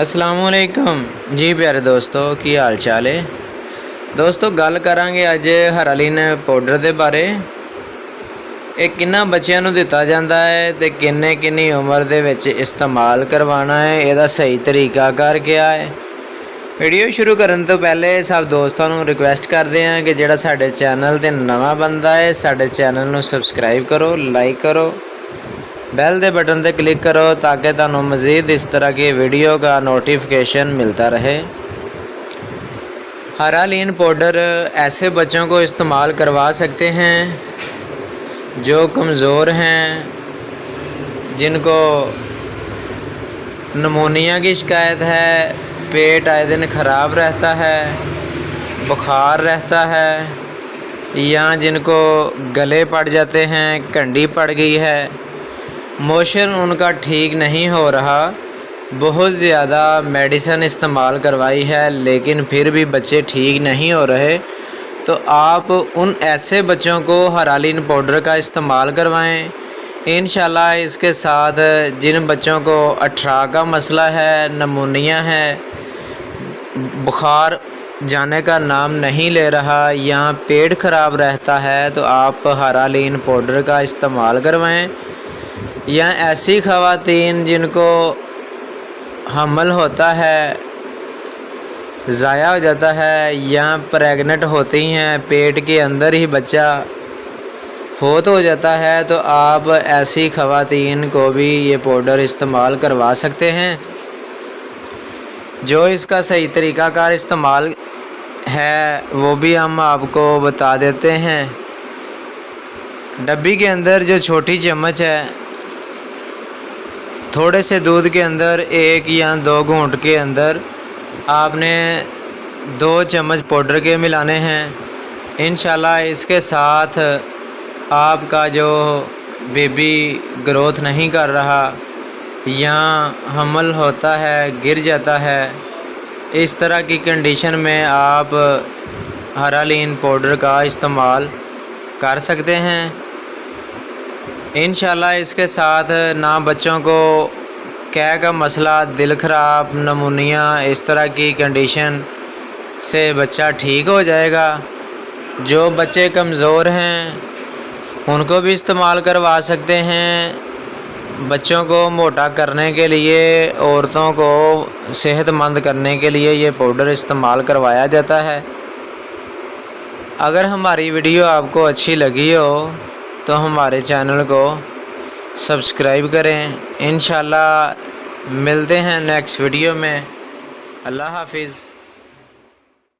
असलामुअलैकुम जी प्यारे दोस्तों की हाल चाल है। दोस्तों गल करांगे अज हरालीन पाउडर के बारे। ये किन्ना बच्चों को दिता जाता है तो किन्नी उम्र दे विच इस्तेमाल करवाना है, यदा सही तरीकाकार क्या है। वीडियो शुरू करने तो पहले सब दोस्तों को रिक्वेस्ट करते हैं कि जिहड़ा साडे चैनल ते नवा बंदा है साडे चैनल को सबसक्राइब करो, लाइक करो, बेल दे बटन पर क्लिक करो ताकि तुहानू मज़ीद इस तरह की वीडियो का नोटिफिकेशन मिलता रहे। हरालीन पाउडर ऐसे बच्चों को इस्तेमाल करवा सकते हैं जो कमज़ोर हैं, जिनको नमूनिया की शिकायत है, पेट आए दिन ख़राब रहता है, बुखार रहता है, या जिनको गले पड़ जाते हैं, कंडी पड़ गई है, मोशन उनका ठीक नहीं हो रहा, बहुत ज़्यादा मेडिसिन इस्तेमाल करवाई है लेकिन फिर भी बच्चे ठीक नहीं हो रहे, तो आप उन ऐसे बच्चों को हरालीन पाउडर का इस्तेमाल करवाएं। इंशाल्लाह इसके साथ जिन बच्चों को अठरा का मसला है, नमूनिया है, बुखार जाने का नाम नहीं ले रहा या पेट ख़राब रहता है, तो आप हरालीन पाउडर का इस्तेमाल करवाएं। या ऐसी ख़वातीन जिनको हमल होता है, ज़ाया हो जाता है, या प्रेग्नेंट होती हैं, पेट के अंदर ही बच्चा फोत हो जाता है, तो आप ऐसी ख़वातीन को भी ये पाउडर इस्तेमाल करवा सकते हैं। जो इसका सही तरीक़ाकार इस्तेमाल है वो भी हम आपको बता देते हैं। डब्बी के अंदर जो छोटी चम्मच है, थोड़े से दूध के अंदर 1 या 2 घूंट के अंदर आपने 2 चम्मच पाउडर के मिलाने हैं। इंशाल्लाह इसके साथ आपका जो बेबी ग्रोथ नहीं कर रहा या हमल होता है, गिर जाता है, इस तरह की कंडीशन में आप हरालीन पाउडर का इस्तेमाल कर सकते हैं। इंशाल्लाह इसके साथ ना बच्चों को कै का मसला, दिल ख़राब, नमूनिया, इस तरह की कंडीशन से बच्चा ठीक हो जाएगा। जो बच्चे कमज़ोर हैं उनको भी इस्तेमाल करवा सकते हैं। बच्चों को मोटा करने के लिए, औरतों को सेहतमंद करने के लिए ये पाउडर इस्तेमाल करवाया जाता है। अगर हमारी वीडियो आपको अच्छी लगी हो तो हमारे चैनल को सब्सक्राइब करें। इंशाल्लाह मिलते हैं नेक्स्ट वीडियो में। अल्लाह हाफिज़।